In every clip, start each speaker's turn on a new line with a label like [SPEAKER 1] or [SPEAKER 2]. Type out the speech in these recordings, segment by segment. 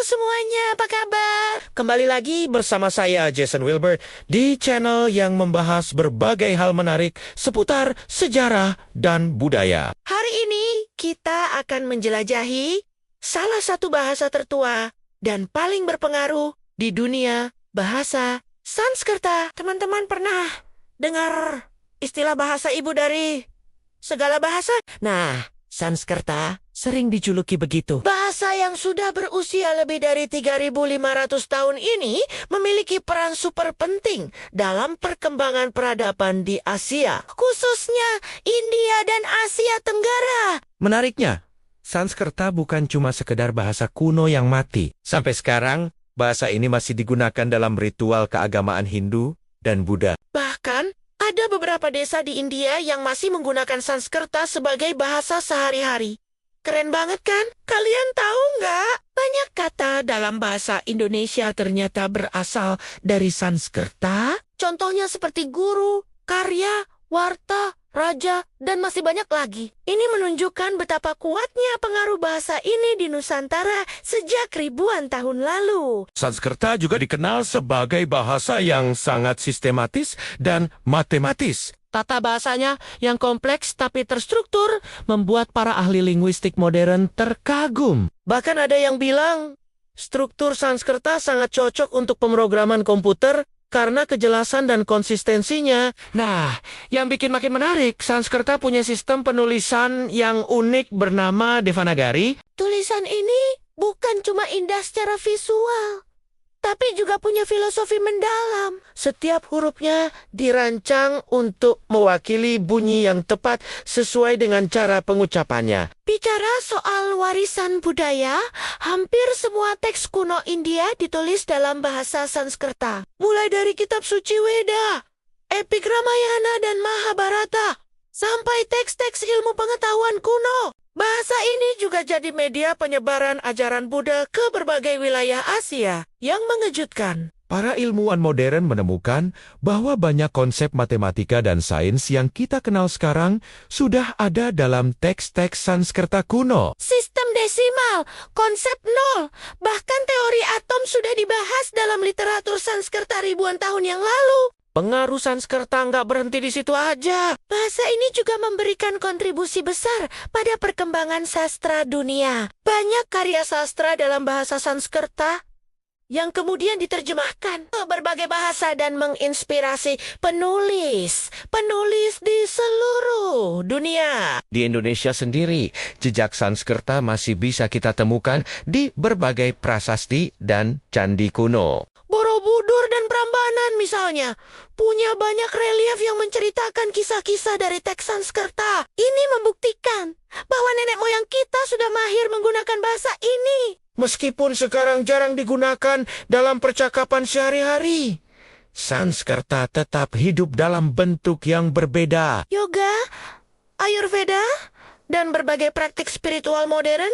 [SPEAKER 1] semuanya, apa kabar? Kembali lagi bersama saya Jason Wilbur di channel yang membahas berbagai hal menarik seputar sejarah dan budaya. Hari ini kita akan menjelajahi salah satu bahasa tertua dan paling berpengaruh di dunia, bahasa Sanskerta. Teman-teman pernah dengar istilah bahasa ibu dari segala bahasa? Nah, Sanskerta sering dijuluki begitu. Bahasa yang sudah berusia lebih dari 3.500 tahun ini memiliki peran super penting dalam perkembangan peradaban di Asia, khususnya India dan Asia Tenggara.
[SPEAKER 2] Menariknya, Sanskerta bukan cuma sekedar bahasa kuno yang mati. Sampai sekarang, bahasa ini masih digunakan dalam ritual keagamaan Hindu dan Buddha.
[SPEAKER 1] Bahkan, ada beberapa desa di India yang masih menggunakan Sanskerta sebagai bahasa sehari-hari. Keren banget kan? Kalian tahu nggak? Banyak kata dalam bahasa Indonesia ternyata berasal dari Sanskerta. Contohnya seperti guru, karya, warta, raja, dan masih banyak lagi. Ini menunjukkan betapa kuatnya pengaruh bahasa ini di Nusantara sejak ribuan tahun lalu.
[SPEAKER 2] Sanskerta juga dikenal sebagai bahasa yang sangat sistematis dan matematis.
[SPEAKER 1] Tata bahasanya yang kompleks tapi terstruktur membuat para ahli linguistik modern terkagum. Bahkan ada yang bilang, struktur Sanskerta sangat cocok untuk pemrograman komputer karena kejelasan dan konsistensinya. Nah, yang bikin makin menarik, Sanskerta punya sistem penulisan yang unik bernama Devanagari. Tulisan ini bukan cuma indah secara visual, tapi juga punya filosofi mendalam. Setiap hurufnya dirancang untuk mewakili bunyi yang tepat sesuai dengan cara pengucapannya. Bicara soal warisan budaya, hampir semua teks kuno India ditulis dalam bahasa Sanskerta. Mulai dari kitab suci Weda, epik Ramayana dan Mahabharata, sampai teks-teks ilmu pengetahuan kuno. Bahasa ini juga jadi media penyebaran ajaran Buddha ke berbagai wilayah Asia. Yang mengejutkan,
[SPEAKER 2] Para ilmuwan modern menemukan bahwa banyak konsep matematika dan sains yang kita kenal sekarang sudah ada dalam teks-teks Sanskerta kuno.
[SPEAKER 1] sistem desimal, konsep nol, bahkan teori atom sudah dibahas dalam literatur Sanskerta ribuan tahun yang lalu. Pengaruh Sanskerta nggak berhenti di situ aja. Bahasa ini juga memberikan kontribusi besar pada perkembangan sastra dunia. Banyak karya sastra dalam bahasa Sanskerta yang kemudian diterjemahkan ke berbagai bahasa dan menginspirasi penulis di seluruh dunia.
[SPEAKER 2] Di Indonesia sendiri, jejak Sanskerta masih bisa kita temukan di berbagai prasasti dan candi kuno.
[SPEAKER 1] Borobudur dan Prambanan misalnya punya banyak relief yang menceritakan kisah-kisah dari teks Sanskerta. Ini membuktikan bahwa nenek moyang kita sudah mahir menggunakan bahasa ini. Meskipun sekarang jarang digunakan dalam percakapan sehari-hari,
[SPEAKER 2] Sanskerta tetap hidup dalam bentuk yang berbeda.
[SPEAKER 1] yoga, Ayurveda, dan berbagai praktik spiritual modern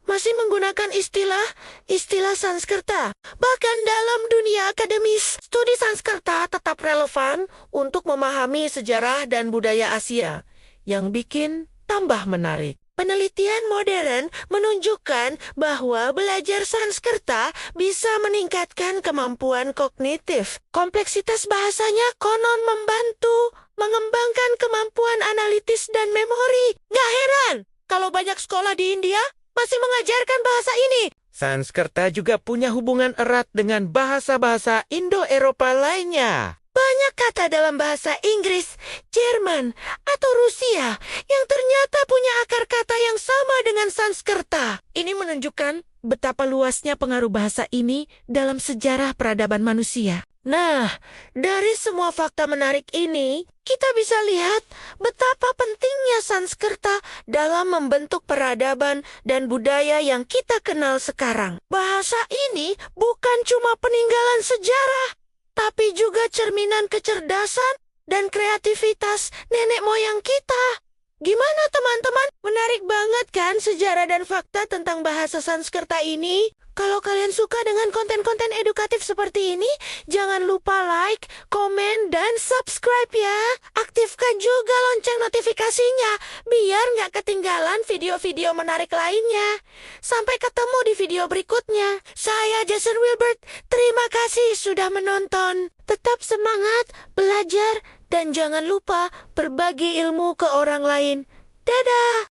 [SPEAKER 1] masih menggunakan istilah Sanskerta. Bahkan dalam dunia akademis, studi Sanskerta tetap relevan untuk memahami sejarah dan budaya Asia, yang bikin tambah menarik. Penelitian modern menunjukkan bahwa belajar Sanskerta bisa meningkatkan kemampuan kognitif. Kompleksitas bahasanya konon membantu mengembangkan kemampuan analitis dan memori. Gak heran kalau banyak sekolah di India masih mengajarkan bahasa ini.
[SPEAKER 2] Sanskerta juga punya hubungan erat dengan bahasa-bahasa Indo-Eropa lainnya.
[SPEAKER 1] Banyak kata dalam bahasa Inggris, Jerman, atau Rusia yang ternyata punya akar kata yang sama dengan Sanskerta. Ini menunjukkan betapa luasnya pengaruh bahasa ini dalam sejarah peradaban manusia. Nah, dari semua fakta menarik ini, kita bisa lihat betapa pentingnya Sanskerta dalam membentuk peradaban dan budaya yang kita kenal sekarang. Bahasa ini bukan cuma peninggalan sejarah, tapi juga cerminan kecerdasan dan kreativitas nenek moyang kita. Gimana teman-teman? Menarik banget kan sejarah dan fakta tentang bahasa Sanskerta ini? Kalau kalian suka dengan konten-konten edukatif seperti ini, jangan lupa like, komen, dan subscribe ya. Aktifkan juga lonceng notifikasinya, biar nggak ketinggalan video-video menarik lainnya. Sampai ketemu di video berikutnya. Saya Jason Wilbert, terima kasih sudah menonton. Tetap semangat, belajar, dan jangan lupa berbagi ilmu ke orang lain. Dadah!